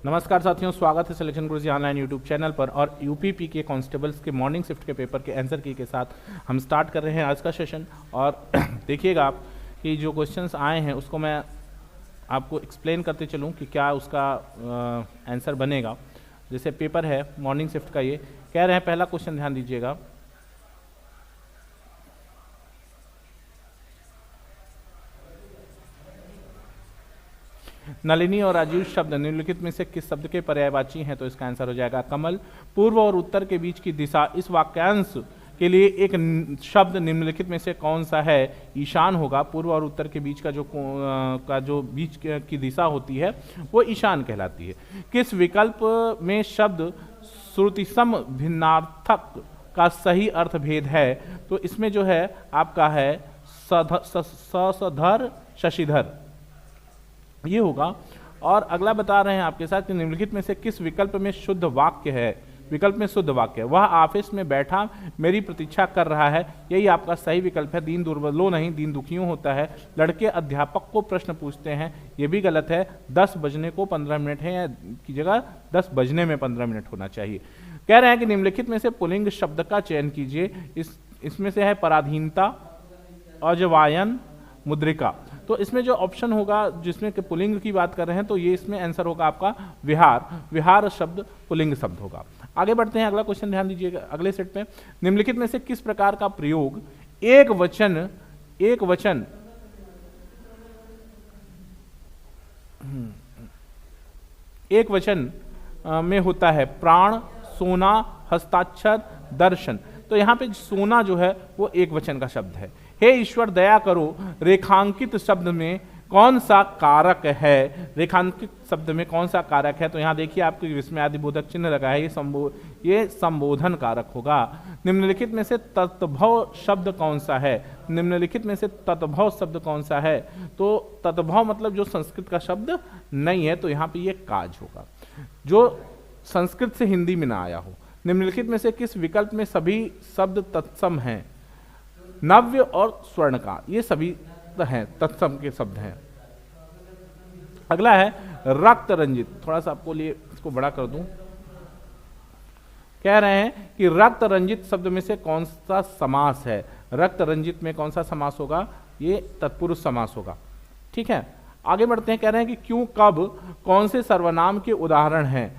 नमस्कार साथियों, स्वागत है सिलेक्शन गुरुजी ऑनलाइन यूट्यूब चैनल पर। और यूपीपी के कांस्टेबल्स के मॉर्निंग शिफ्ट के पेपर के आंसर की के साथ हम स्टार्ट कर रहे हैं आज का सेशन। और देखिएगा आप कि जो क्वेश्चंस आए हैं उसको मैं आपको एक्सप्लेन करते चलूं कि क्या उसका आंसर बनेगा। जैसे पेपर है मॉर्निंग शिफ्ट का, ये कह रहे हैं, पहला क्वेश्चन ध्यान दीजिएगा। नलिनी और राजीव शब्द निम्नलिखित में से किस शब्द के पर्यायवाची हैं? तो इसका आंसर हो जाएगा कमल। पूर्व और उत्तर के बीच की दिशा, इस वाक्यांश के लिए एक शब्द निम्नलिखित में से कौन सा है? ईशान होगा। पूर्व और उत्तर के बीच का जो बीच की दिशा होती है वो ईशान कहलाती है। किस विकल्प में शब्द श्रुतिसम भिन्नार्थक का सही अर्थ भेद है? तो इसमें जो है आपका है सधर शशिधर, ये होगा। और अगला बता रहे हैं आपके साथ कि निम्नलिखित में से किस विकल्प में शुद्ध वाक्य है? विकल्प में शुद्ध वाक्य है, वह ऑफिस में बैठा मेरी प्रतीक्षा कर रहा है, यही आपका सही विकल्प है। दीन दुर्बलों नहीं दीन दुखियों होता है। लड़के अध्यापक को प्रश्न पूछते हैं, ये भी गलत है। 10 बजने को 15 मिनट है, या की जगह 10 बजने में 15 मिनट होना चाहिए। कह रहे हैं कि निम्नलिखित में से पुल्लिंग शब्द का चयन कीजिए। इसमें से है पराधीनता, अजवायन, मुद्रिका। तो इसमें जो ऑप्शन होगा जिसमें कि पुल्लिंग की बात कर रहे हैं, तो ये इसमें आंसर होगा आपका विहार। विहार शब्द पुल्लिंग शब्द होगा। आगे बढ़ते हैं, अगला क्वेश्चन ध्यान दीजिएगा अगले सेट पे। निम्नलिखित में से किस प्रकार का प्रयोग एक वचन में होता है? प्राण, सोना, हस्ताक्षर, दर्शन। तो यहाँ पे सोना जो है वो एक वचन का शब्द है। हे ईश्वर दया करो, रेखांकित शब्द में कौन सा कारक है? रेखांकित शब्द में कौन सा कारक है? तो यहाँ देखिए आपको विस्मयादिबोधक चिन्ह लगा है, ये संबोधन कारक होगा। निम्नलिखित में से तत्भव शब्द कौन सा है? निम्नलिखित में से तत्भव शब्द कौन सा है? तो तत्भव मतलब जो संस्कृत का शब्द नहीं है, तो यहाँ पे ये काज होगा, जो संस्कृत से हिंदी में ना आया हो। निम्नलिखित में से किस विकल्प में सभी शब्द तत्सम हैं? नव्य और स्वर्ण का, ये सभी हैं तत्सम के शब्द हैं। अगला है रक्त रंजित। थोड़ा सा आपको लिए इसको बड़ा कर दूं। कह रहे हैं कि रक्त रंजित शब्द में से कौन सा समास है? रक्त रंजित में कौन सा समास होगा? ये तत्पुरुष समास होगा। ठीक है, आगे बढ़ते हैं। कह रहे हैं कि क्यों, कब, कौन से सर्वनाम के उदाहरण हैं?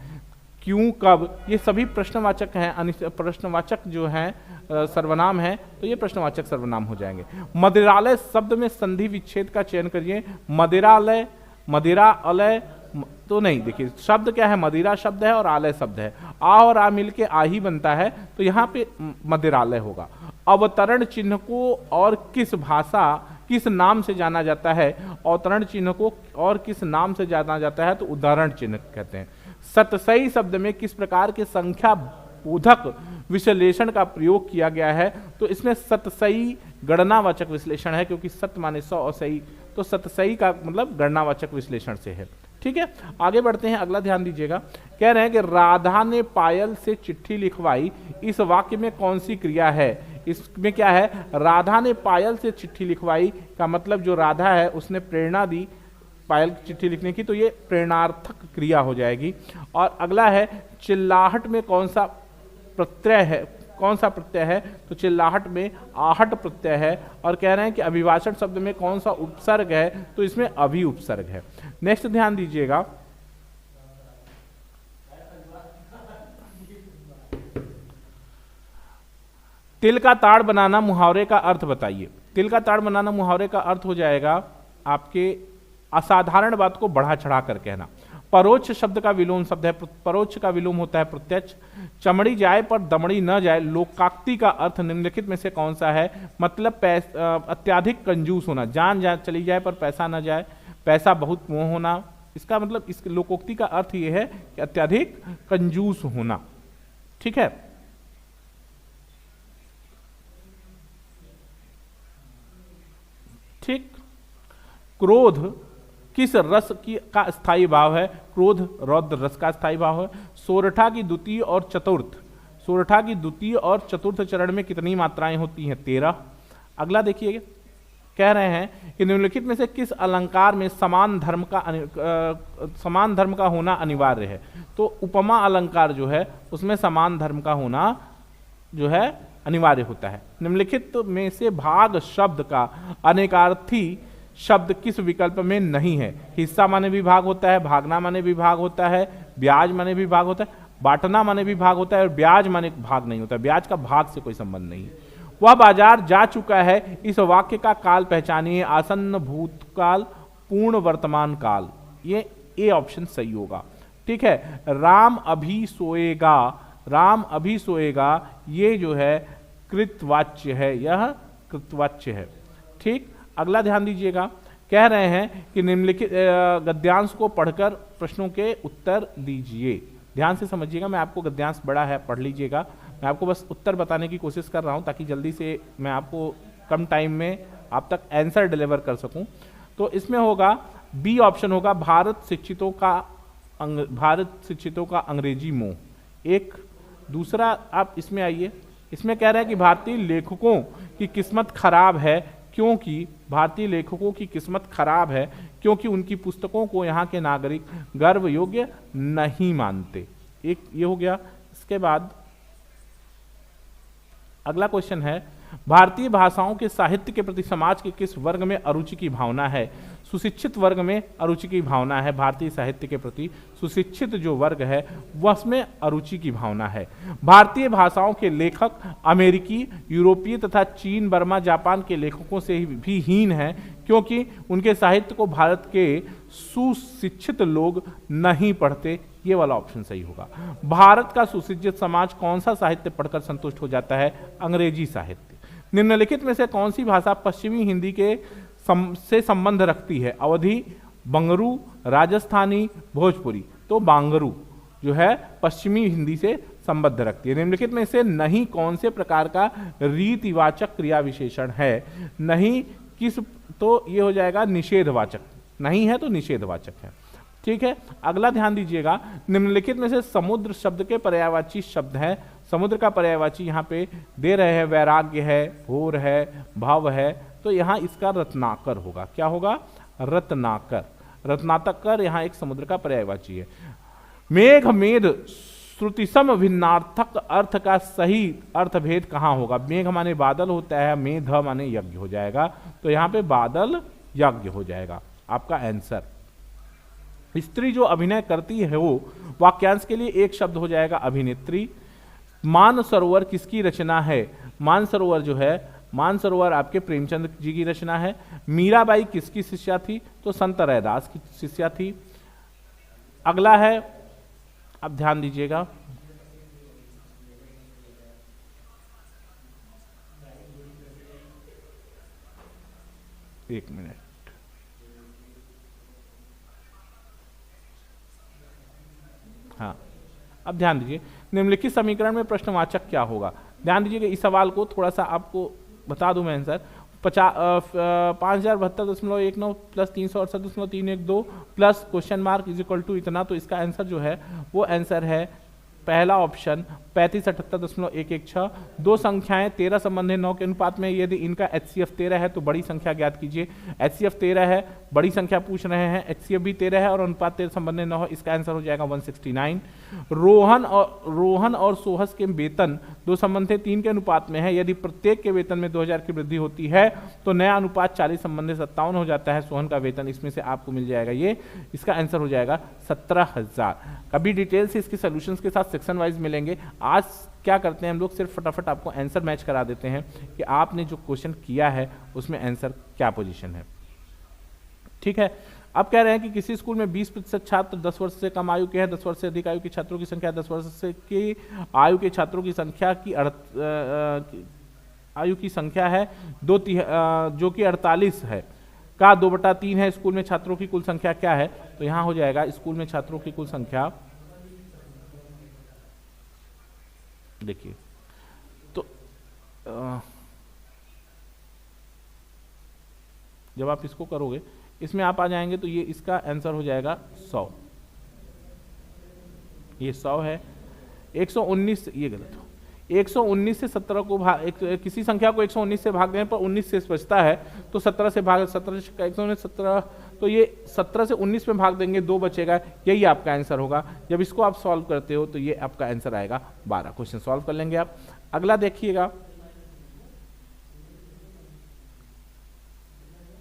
क्यों, कब, ये सभी प्रश्नवाचक हैं। प्रश्नवाचक जो हैं सर्वनाम है, तो ये प्रश्नवाचक सर्वनाम हो जाएंगे। मदिरालय शब्द में संधि विच्छेद का चयन करिए। मदिरालय, मदिरा अलय तो नहीं। देखिए शब्द क्या है, मदिरा शब्द है और आलय शब्द है। आ और आ मिलके आ ही बनता है, तो यहाँ पे मदिरालय होगा। अवतरण चिन्ह को और किस भाषा, किस नाम से जाना जाता है? अवतरण चिन्ह को और किस नाम से जाना जाता है? तो उदाहरण चिन्ह कहते हैं। सतसई शब्द में किस प्रकार के संख्या बोधक विश्लेषण का प्रयोग किया गया है? तो इसमें सतसई गणनावाचक विश्लेषण है, क्योंकि सत माने 100 और सही, तो सतसई का मतलब गणनावाचक विश्लेषण से है। ठीक है, आगे बढ़ते हैं, अगला ध्यान दीजिएगा। कह रहे हैं कि राधा ने पायल से चिट्ठी लिखवाई, इस वाक्य में कौन सी क्रिया है? इसमें क्या है? राधा ने पायल से चिट्ठी लिखवाई का मतलब जो राधा है उसने प्रेरणा दी पायल की चिट्ठी लिखने की, तो ये प्रेरणार्थक क्रिया हो जाएगी। और अगला है चिल्लाहट में कौन सा प्रत्यय है? कौन सा प्रत्यय है? तो चिल्लाहट में आहट प्रत्यय है। और कह रहे हैं कि अभिभाषण शब्द में कौन सा उपसर्ग है? तो इसमें अभि उपसर्ग है। नेक्स्ट ध्यान दीजिएगा। तिल का ताड़ बनाना मुहावरे का अर्थ बताइए। तिल का ताड़ बनाना मुहावरे का अर्थ हो जाएगा आपके असाधारण बात को बढ़ा चढ़ा कर कहना। परोक्ष शब्द का विलोम शब्द है, परोक्ष का विलोम होता है प्रत्यक्ष। चमड़ी जाए पर दमड़ी न जाए, लोकाक्ति का अर्थ निम्नलिखित में से कौन सा है? मतलब अत्याधिक कंजूस होना। जान चली जाए पर पैसा न जाए, पैसा बहुत मोह होना। इसका मतलब इस लोकोक्ति का अर्थ यह है कि अत्याधिक कंजूस होना। ठीक है, ठीक। क्रोध किस रस की का स्थायी भाव है? क्रोध रौद्र रस का स्थायी भाव है। सोरठा की द्वितीय और चतुर्थ, चरण में कितनी मात्राएं होती हैं? 13। अगला देखिए, कह रहे हैं कि निम्नलिखित में से किस अलंकार में समान धर्म का होना अनिवार्य है। तो उपमा अलंकार जो है उसमें समान धर्म का होना जो है अनिवार्य होता है। निम्नलिखित में से भाग शब्द का अनेकार्थी शब्द किस विकल्प में नहीं है। हिस्सा माने विभाग होता है, भागना माने विभाग होता है, ब्याज माने विभाग होता है, बांटना माने विभाग होता है और ब्याज माने भाग नहीं होता। ब्याज का भाग से कोई संबंध नहीं है। वह बाजार जा चुका है, इस वाक्य का काल पहचानिए। आसन्न भूतकाल, पूर्ण वर्तमान काल। ये ए ऑप्शन सही होगा। ठीक है, राम अभी सोएगा, राम अभी सोएगा, ये जो है कृतवाच्य है, यह कृतवाच्य है। ठीक, अगला ध्यान दीजिएगा, कह रहे हैं कि निम्नलिखित गद्यांश को पढ़कर प्रश्नों के उत्तर दीजिए। ध्यान से समझिएगा, मैं आपको गद्यांश बड़ा है, पढ़ लीजिएगा। मैं आपको बस उत्तर बताने की कोशिश कर रहा हूं ताकि जल्दी से मैं आपको कम टाइम में आप तक आंसर डिलीवर कर सकूं। तो इसमें होगा बी ऑप्शन होगा, भारत शिक्षितों का अंग्रेजी मोह। एक दूसरा, आप इसमें आइए, इसमें कह रहा है कि भारतीय लेखकों की किस्मत खराब है क्योंकि भारतीय लेखकों की किस्मत खराब है क्योंकि उनकी पुस्तकों को यहाँ के नागरिक गर्व योग्य नहीं मानते। एक ये हो गया। इसके बाद अगला क्वेश्चन है, भारतीय भाषाओं के साहित्य के प्रति समाज के किस वर्ग में अरुचि की भावना है। सुशिक्षित वर्ग में अरुचि की भावना है। भारतीय साहित्य के प्रति सुशिक्षित जो वर्ग है वह उसमें अरुचि की भावना है। भारतीय भाषाओं के लेखक अमेरिकी, यूरोपीय तथा चीन, बर्मा, जापान के लेखकों से भी हीन हैं क्योंकि उनके साहित्य को भारत के सुशिक्षित लोग नहीं पढ़ते। ये वाला ऑप्शन सही होगा। भारत का सुशिक्षित समाज कौन सा साहित्य पढ़कर संतुष्ट हो जाता है? अंग्रेजी साहित्य। निम्नलिखित में से कौन सी भाषा पश्चिमी हिंदी के से संबंध रखती है? अवधी, बंगरू, राजस्थानी, भोजपुरी। तो बांगरू जो है पश्चिमी हिंदी से संबद्ध रखती है। निम्नलिखित में से नहीं कौन से प्रकार का रीतिवाचक क्रिया विशेषण है? नहीं किस, तो ये हो जाएगा निषेधवाचक। नहीं है तो निषेधवाचक है। ठीक है, अगला ध्यान दीजिएगा, निम्नलिखित में से समुद्र शब्द के पर्यायवाची शब्द है। समुद्र का पर्यायवाची यहाँ पे दे रहे हैं, वैराग्य है, भोर है, भव है। तो यहाँ इसका रत्नाकर होगा। क्या होगा? रत्नाकर। रत्नाकर यहाँ एक समुद्र का पर्यायवाची है। मेघ, मेध, श्रुतिसम भिन्नार्थक अर्थ का सही अर्थभेद कहाँ होगा? मेघ माने बादल होता है, मेध माने यज्ञ हो जाएगा। तो यहाँ पे बादल यज्ञ हो जाएगा आपका आंसर। स्त्री जो अभिनय करती है वो वाक्यांश के लिए एक शब्द हो जाएगा अभिनेत्री। मानसरोवर किसकी रचना है? मानसरोवर जो है, मानसरोवर आपके प्रेमचंद जी की रचना है। मीराबाई किसकी शिष्या थी? तो संत रैदास की शिष्या थी। अगला है, अब ध्यान दीजिएगा, एक मिनट, हाँ, अब ध्यान दीजिए, निम्नलिखित समीकरण में प्रश्नवाचक क्या होगा? ध्यान दीजिएगा, इस सवाल को थोड़ा सा आपको बता दूं मैं answer. 5072.19 plus 368.312 plus question mark is equal to इतना। तो इसका आंसर जो है वो आंसर है पहला ऑप्शन 3578.116। दो संख्याएं 13 संबंध 9 के अनुपात में, यदि इनका HCF 13 है तो बड़ी संख्या ज्ञात कीजिए। HCF 13 है, बड़ी संख्या पूछ रहे हैं, HCF भी 13 है और अनुपात 13 संबंध 9 है। इसका आंसर हो जाएगा 169। रोहन और सोहस के वेतन दो संबंध 3 के अनुपात में है, यदि प्रत्येक के वेतन में 2000 की वृद्धि होती है तो नया अनुपात 40 संबंध 57 हो जाता है। सोहन का वेतन इसमें से आपको मिल जाएगा ये, इसका आंसर हो जाएगा 17,000। कभी डिटेल से इसके सोल्यूशंस के साथ सेक्शन वाइज मिलेंगे। आज क्या करते हैं हम लोग, सिर्फ फटाफट आपको आंसर मैच करा देते हैं कि आपने जो क्वेश्चन किया है उसमें आंसर क्या पोजीशन है। ठीक है, अब कह रहे हैं कि किसी स्कूल में 20% छात्र 10 वर्ष से कम आयु के हैं, 10 वर्ष से अधिक आयु के छात्रों की संख्या 10 वर्ष से की आयु के छात्रों की संख्या की आयु की संख्या है जो कि 48 है का 2/3 है। स्कूल में छात्रों की कुल संख्या क्या है? तो यहां हो जाएगा स्कूल में छात्रों की कुल संख्या, देखिए तो जब आप इसको करोगे, इसमें आप आ जाएंगे तो ये इसका आंसर हो जाएगा 100। ये 100 है। 119 ये गलत हो, 119 से 17 को किसी संख्या को 119 से भाग देने पर 19 शेष बचता है, तो 17 से भाग 17 119 17, तो ये 17 से 19 में भाग देंगे, 2 बचेगा, यही आपका आंसर होगा। जब इसको आप सॉल्व करते हो तो ये आपका आंसर आएगा 12। क्वेश्चन सॉल्व कर लेंगे आप। अगला देखिएगा,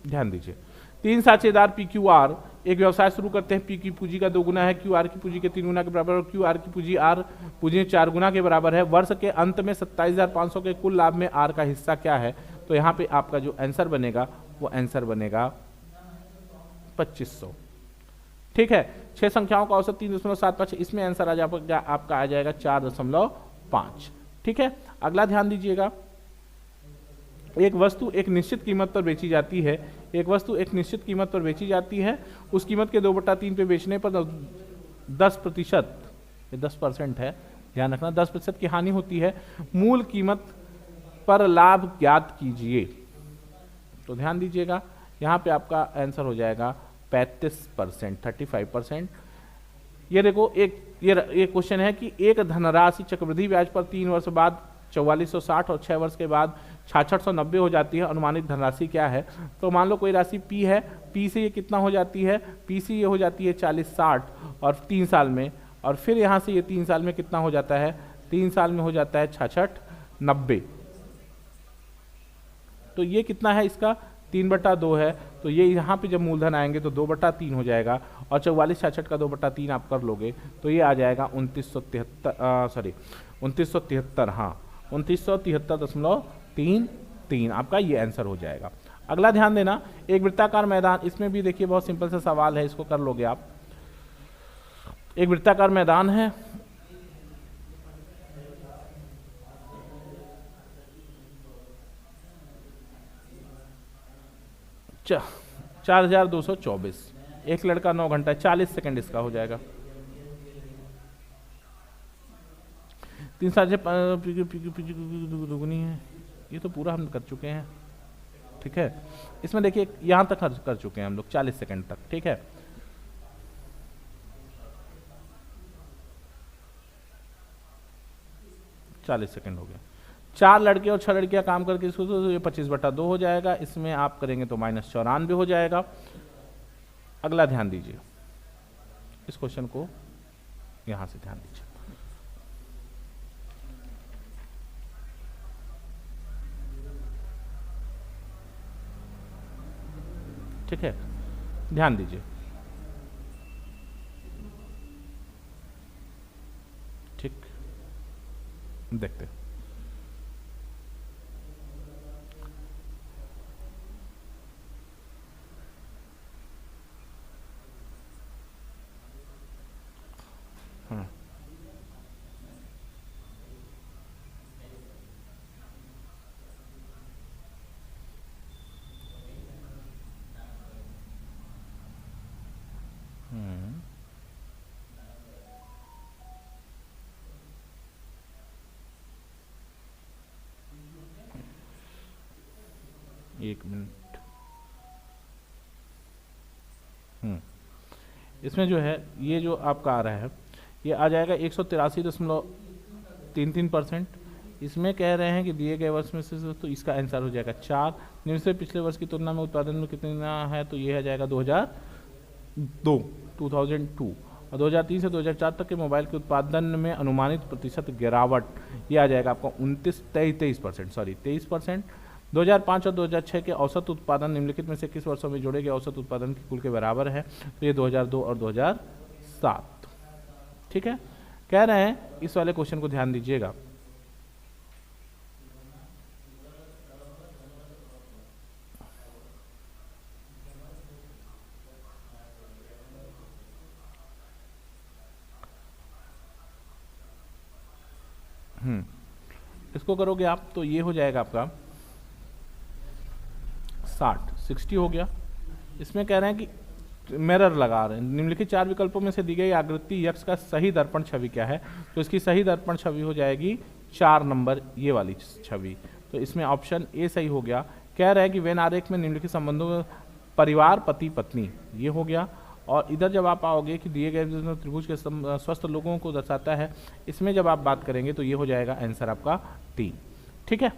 ध्यान दीजिए। 3 साझेदार पी क्यू आर एक व्यवसाय शुरू करते हैं। पी की पूंजी का 2 गुना है, क्यू आर की पूंजी के 3 गुना के बराबर और क्यू आर की पूंजी आर पूंजी 4 गुना के बराबर है। वर्ष के अंत में 27,500 के कुल लाभ में आर का हिस्सा क्या है? तो यहाँ पे आपका जो आंसर बनेगा वो आंसर बनेगा 2500। ठीक है, 6 संख्याओं का औसत 3.75, इसमें आंसर आपका आ जाएगा 4.5। ठीक है, अगला ध्यान दीजिएगा। एक वस्तु एक निश्चित कीमत पर बेची जाती है। एक वस्तु एक निश्चित कीमत पर बेची जाती है, उस कीमत के 2/3 पे बेचने पर 10%, 10% है, ध्यान रखना, 10% की हानि होती है। मूल कीमत पर लाभ ज्ञात कीजिए। तो ध्यान दीजिएगा, यहाँ पे आपका आंसर हो जाएगा 35%, 35%। ये देखो, ये क्वेश्चन है कि एक धनराशि चक्रवृद्धि ब्याज पर 3 वर्ष बाद 4460 और 6 वर्ष के बाद 6690 हो जाती है। अनुमानित धनराशि क्या है? तो मान लो कोई राशि P है, P से ये कितना हो जाती है? P से ये हो जाती है 4060 और 3 साल में, और फिर यहाँ से ये 3 साल में कितना हो जाता है? 3 साल में हो जाता है 6690। तो ये कितना है इसका? 3/2 है। तो ये यहाँ पे जब मूलधन आएंगे तो 2/3 हो जाएगा, और 4466 का 2/3 आप कर लोगे तो ये आ जाएगा 2973, हाँ 2973.33 आपका ये आंसर हो जाएगा। अगला ध्यान देना, एक वृत्ताकार मैदान, इसमें भी देखिए बहुत सिंपल सा सवाल है, इसको कर लोगे आप। एक वृत्ताकार मैदान है, च 4224, एक लड़का 9 घंटा 40 सेकंड इसका हो जाएगा। 3 साझे दुगुनी है, ये तो पूरा हम कर चुके हैं। ठीक है, इसमें देखिए यहाँ तक कर चुके हैं हम लोग 40 सेकंड तक। ठीक है, चालीस सेकंड हो गया। 4 लड़के और 6 लड़कियां काम करके इसको, तो ये 25/2 हो जाएगा। इसमें आप करेंगे तो -94 हो जाएगा। अगला ध्यान दीजिए, इस क्वेश्चन को यहां से ध्यान दीजिए। ठीक है, ध्यान दीजिए। ठीक, देखते हैं। एक मिनट, इसमें जो है ये जो आपका आ रहा है ये आ जाएगा 183.33%। इसमें कह रहे हैं कि दिए गए वर्ष में से, तो इसका आंसर हो जाएगा 4। निम्न से पिछले वर्ष की तुलना में उत्पादन में कितना है? तो ये आ जाएगा 2002 और 2003 से 2004 तक के मोबाइल के उत्पादन में अनुमानित प्रतिशत गिरावट, ये आ जाएगा आपका 23%। 2005 और 2006 के औसत उत्पादन निम्नलिखित में से किस वर्षों में जोड़े गए औसत उत्पादन की कुल के बराबर है? तो ये 2002 और 2007। ठीक है, कह रहे हैं, इस वाले क्वेश्चन को ध्यान दीजिएगा। इसको करोगे आप तो ये हो जाएगा आपका 60 हो गया। इसमें कह रहे हैं कि मिरर लगा रहे हैं, निम्नलिखित 4 विकल्पों में से दी गई आकृति यक्ष का सही दर्पण छवि क्या है? तो इसकी सही दर्पण छवि हो जाएगी 4 नंबर, ये वाली छवि। तो इसमें ऑप्शन ए सही हो गया। कह रहे हैं कि वेन आरेख में निम्नलिखित संबंधों में परिवार, पति पत्नी, ये हो गया, और इधर जब आप आओगे कि दिए गए त्रिभुज के स्वस्थ लोगों को दर्शाता है, इसमें जब आप बात करेंगे तो ये हो जाएगा आंसर आपका 3। ठीक है।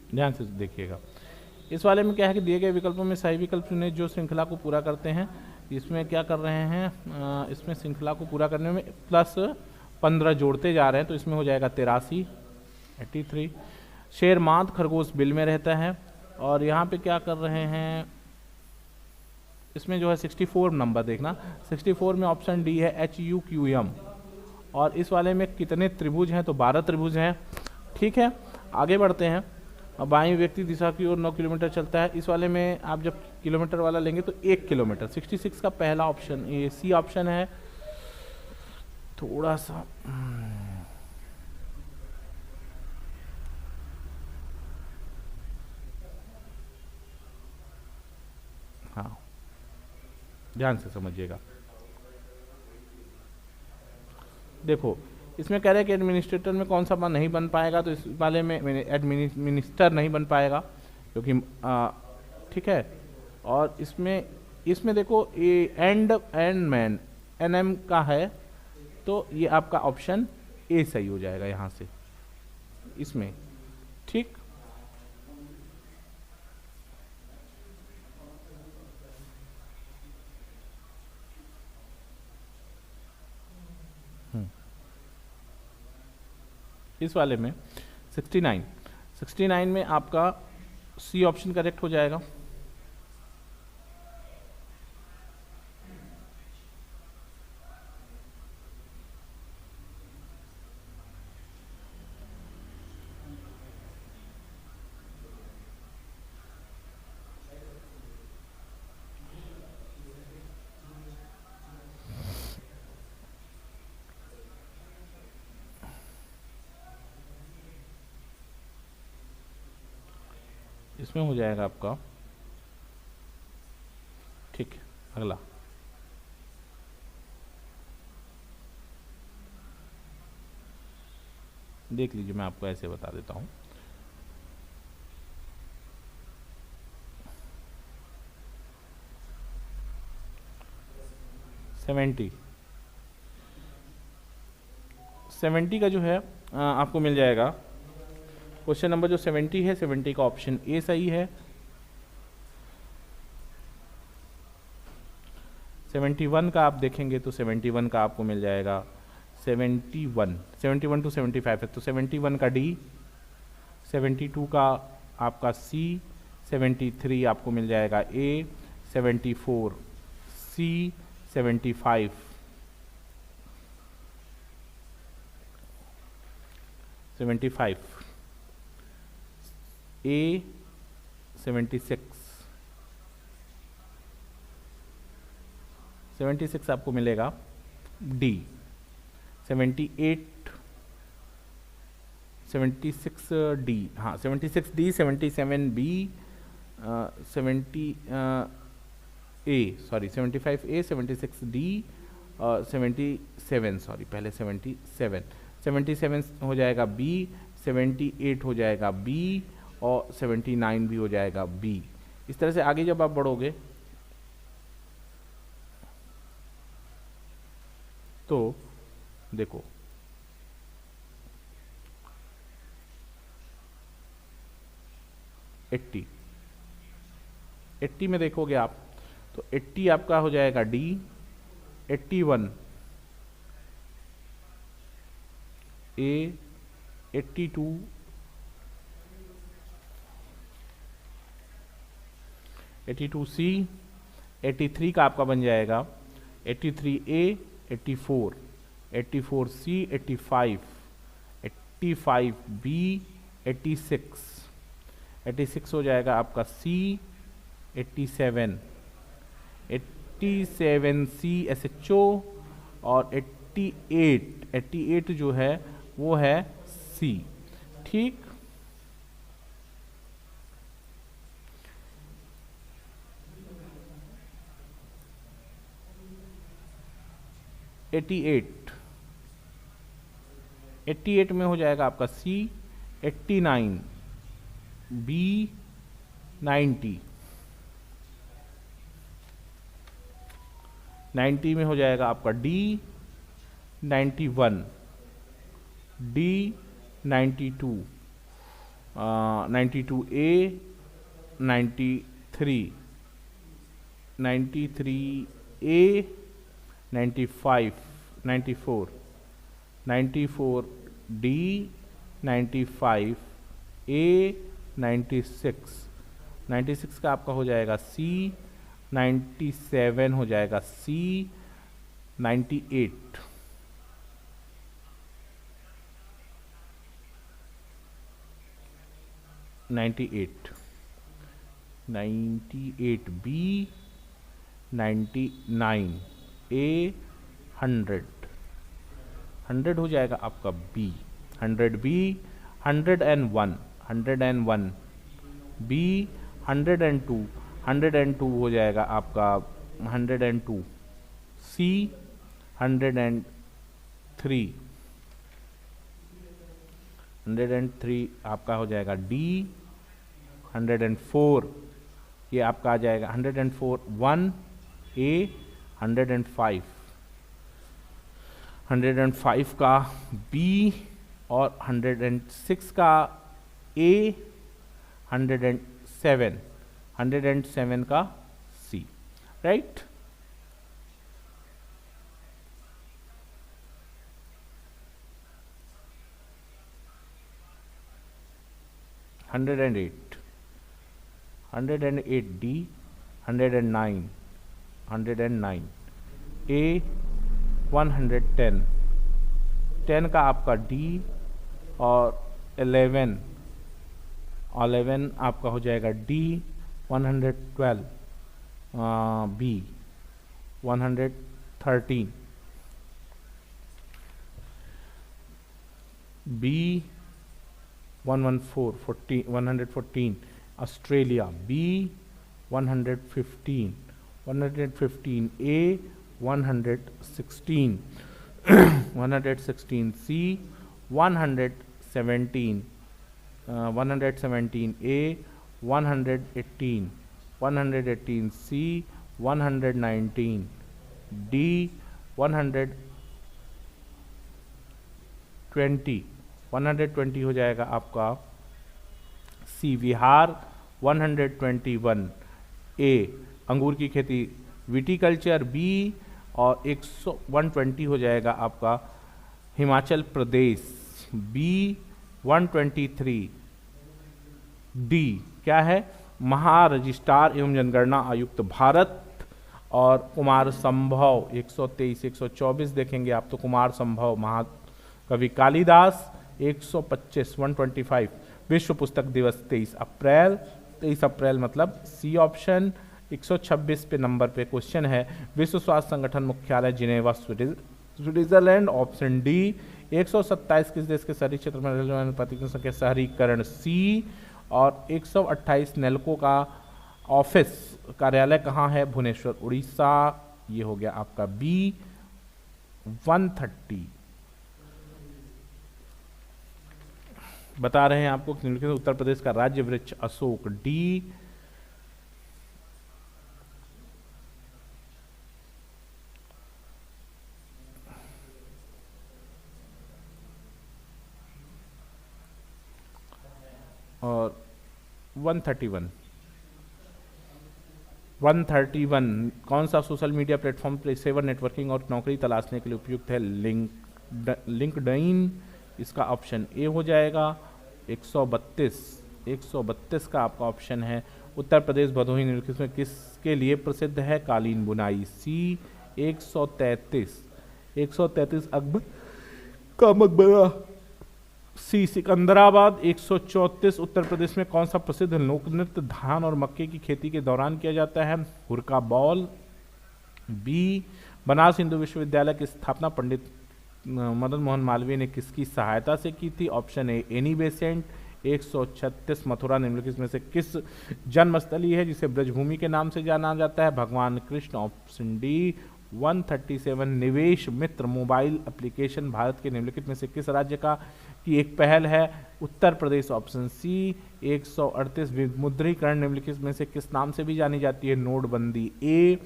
ध्यान से देखिएगा, इस वाले में क्या है कि दिए गए विकल्पों में सही विकल्प चुने जो श्रृंखला को पूरा करते हैं। इसमें क्या कर रहे हैं, इसमें श्रृंखला को पूरा करने में प्लस 15 जोड़ते जा रहे हैं, तो इसमें हो जाएगा 83, 83। शेर मांद खरगोश बिल में रहता है, और यहाँ पे क्या कर रहे हैं, इसमें जो है 64 नंबर देखना, 64 में ऑप्शन डी है HUQM। और इस वाले में कितने त्रिभुज हैं, तो 12 त्रिभुज हैं। ठीक है, आगे बढ़ते हैं। अब बाईं व्यक्ति दिशा की ओर 9 किलोमीटर चलता है। इस वाले में आप जब किलोमीटर वाला लेंगे तो 1 किलोमीटर, 66 का पहला ऑप्शन ये सी ऑप्शन है। थोड़ा सा हाँ, ध्यान से समझिएगा। देखो, इसमें कह रहे हैं कि एडमिनिस्ट्रेटर में कौन सा नहीं बन पाएगा, तो इस वाले में एडमिनिस्टर नहीं बन पाएगा क्योंकि ठीक है। और इसमें देखो ये एंड मैन NM का है, तो ये आपका ऑप्शन ए सही हो जाएगा यहाँ से इसमें। ठीक, इस वाले में 69 में आपका सी ऑप्शन करेक्ट हो जाएगा। इसमें हो जाएगा आपका, ठीक है। अगला देख लीजिए, मैं आपको ऐसे बता देता हूं। सेवेंटी का जो है आपको मिल जाएगा। क्वेश्चन नंबर जो 70 है, 70 का ऑप्शन ए सही है। 71 का आप देखेंगे तो 71 का आपको मिल जाएगा 71 टू 75 है, तो 71 का डी। 72 का आपका सी। 73 आपको मिल जाएगा ए। 74 सी। 75 ए। 76 आपको मिलेगा डी। 76 डी, हाँ 76 डी। 77 बी। 75 ए। 76 डी। 77 सॉरी, पहले 77 हो जाएगा बी। 78 हो जाएगा बी, और 79 भी हो जाएगा बी। इस तरह से आगे जब आप बढ़ोगे तो देखो एट्टी में देखोगे आप तो 80 आपका हो जाएगा डी। 81 ए। 82 सी। 83 का आपका बन जाएगा 83 ए। 84 सी। 85 बी। 86 हो जाएगा आपका सी। 87 सी SHO, और 88 जो है वो है सी। ठीक, 88, 88 में हो जाएगा आपका सी, 89, बी 90, 90 में हो जाएगा आपका डी 91, डी 92, 92 ए 93, 93 ए 95, 94, 94 डी 95 ए 96, 96 का आपका हो जाएगा सी, 97 हो जाएगा सी, 98, 98, 98 बी, 99 ए, 100, 100 हो जाएगा आपका बी, 100 बी, 101, 101 बी, 102, 102 हो जाएगा आपका 102 सी, 103, 103 आपका हो जाएगा डी, 104 ये आपका आ जाएगा 104 1 ए, 105, 105 का बी और 106 का ए, 107, 107 का C, right. Hundred and eight D, 109, 109 A, 110, 10 का आपका डी और 11 आपका हो जाएगा D, 112 B, 113 B, 114 Australia B, 115 A, 116 116 C, 117 A, 118 C, 119 D, 120 हो जाएगा आपका सी, बिहार 121 ए, अंगूर की खेती विटीकल्चर बी और 120 हो जाएगा आपका हिमाचल प्रदेश बी, 123 डी क्या है महारजिस्ट्रार एवं जनगणना आयुक्त भारत, और कुमार संभव 123 124 देखेंगे आप तो कुमार संभव महाकवि कालिदास 125 125 विश्व पुस्तक दिवस 23 अप्रैल मतलब सी ऑप्शन। 126 पे नंबर पे क्वेश्चन है विश्व स्वास्थ्य संगठन मुख्यालय जिनेवा स्विट्जरलैंड ऑप्शन डी। 127 किस देश के शहरी क्षेत्र में रेलवे प्रतिशत संख्या शहरीकरण सी, और 128 नेल्को का ऑफिस कार्यालय कहाँ है भुवनेश्वर उड़ीसा, ये हो गया आपका बी। 130 बता रहे हैं आपको निम्नलिखित उत्तर प्रदेश का राज्य वृक्ष अशोक डी। और 131 कौन सा सोशल मीडिया प्लेटफॉर्म पेशेवर नेटवर्किंग और नौकरी तलाशने के लिए उपयुक्त है? लिंक्डइन, इसका ऑप्शन ए हो जाएगा। 132 का आपका ऑप्शन है। उत्तर प्रदेश भदोही निम्नलिखित में किसके लिए प्रसिद्ध है? कालीन बुनाई सी। 133 अकबर का मकबरा सी। सिकंदराबाद। 134 उत्तर प्रदेश में कौन सा प्रसिद्ध लोक नृत्य धान और मक्के की खेती के दौरान किया जाता है? हुरका बॉल। बी। बनारस हिंदू विश्वविद्यालय की स्थापना पंडित मदन मोहन मालवीय ने किसकी सहायता से की थी? Option A Annie Besant. 136 Mathura निम्नलिखित में से किस जन्मस्थली है जिसे ब्रजभूमि के नाम से जाना जाता है? भगवान कृष्ण। ऑप्शन डी 137 निवेश मित्र मोबाइल एप्लीकेशन भारत के निम्नलिखित में से किस राज्य का की एक पहल है? Uttar Pradesh, option C. 138 विमुद्रीकरण निम्नलिखित में से किस नाम से भी जानी जाती है? नोटबंदी। ए।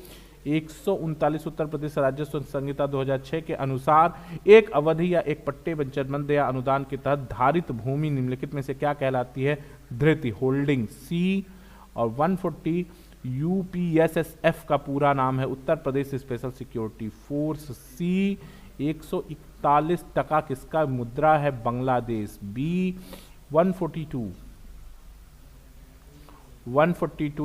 139 उत्तर प्रदेश राजस्व संहिता 2006 के अनुसार एक अवधि या एक पट्टे वचनबंध या अनुदान के तहत धारित भूमि निम्नलिखित में से क्या कहलाती है? धृति, होल्डिंग। सी। और 140 यूपीएसएसएफ का पूरा नाम है Uttar Pradesh special security force. सी। 141% किसका मुद्रा है? बांग्लादेश। बी। 142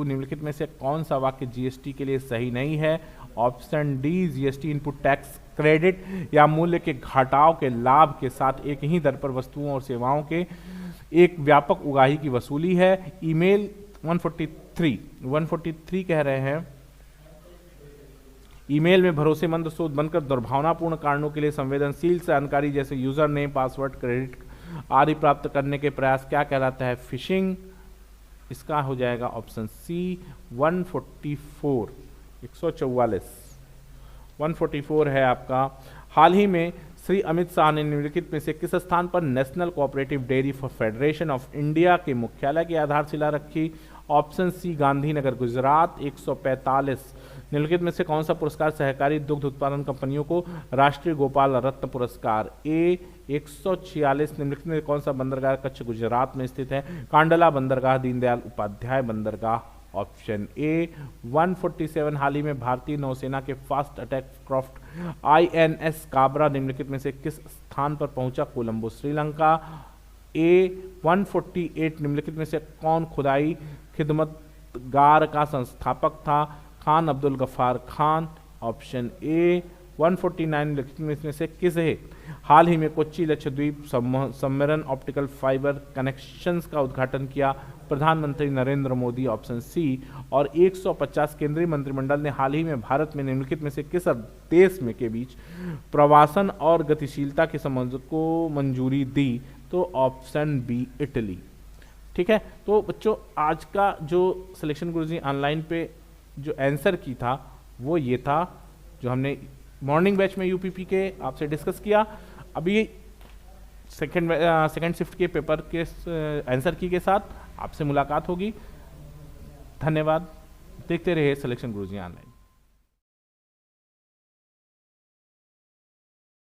निम्नलिखित में से कौन सा वाक्य जीएसटी के लिए सही नहीं है? Option D. GST input tax credit या मूल्य के घटाव के लाभ के साथ एक ही दर पर वस्तुओं और सेवाओं के एक व्यापक उगाही की वसूली है। ईमेल 143 कह रहे हैं ईमेल में भरोसेमंद स्रोत बनकर दुर्भावनापूर्ण कारणों के लिए संवेदनशील जानकारी जैसे यूजर नेम, पासवर्ड, क्रेडिट आदि प्राप्त करने के प्रयास क्या कहलाता है? फिशिंग। इसका हो जाएगा ऑप्शन सी। 144 144 है आपका। हाल ही में श्री अमित शाह ने निम्नलिखित में से किस स्थान पर national cooperative dairy federation of India के मुख्यालय की आधारशिला रखी? Option C. गांधीनगर, गुजरात। 145 निम्नलिखित में से कौन सा पुरस्कार सहकारी दुग्ध उत्पादन कंपनियों को राष्ट्रीय गोपाल रत्न पुरस्कार? ए। 146 निम्नलिखित में कौन सा बंदरगाह कच्छ गुजरात में स्थित है? कांडला बंदरगाह, दीनदयाल उपाध्याय बंदरगाह। Option A. 147 हाल ही में भारतीय नौसेना के fast attack craft INS Kabra निम्नलिखित में से किस स्थान पर पहुंचा? कोलंबो, श्रीलंका। ए। 148 निम्नलिखित में से कौन खुदाई खिदमतगार का संस्थापक था? खान अब्दुल गफ्फार खान। Option A. 149 निम्नलिखित में से किसे हाल ही में कोच्चि लक्षद्वीप सम्मेलन ऑप्टिकल फाइबर कनेक्शंस का उद्घाटन किया? प्रधानमंत्री नरेंद्र मोदी। Option C. और 150 केंद्रीय मंत्रिमंडल ने हाल ही में भारत में निम्नलिखित में से किस देश में के बीच प्रवासन और गतिशीलता के संबंध को मंजूरी दी? तो ऑप्शन बी, इटली। ठीक है, तो बच्चों आज का जो सिलेक्शन गुरुजी ऑनलाइन पे जो आंसर की था वो ये था जो हमने मॉर्निंग बैच में यूपीपी के आपसे डिस्कस किया। अभी सेकंड शिफ्ट के पेपर के आंसर की के साथ आपसे मुलाकात होगी। धन्यवाद। देखते रहिए सिलेक्शन गुरुजी ऑनलाइन।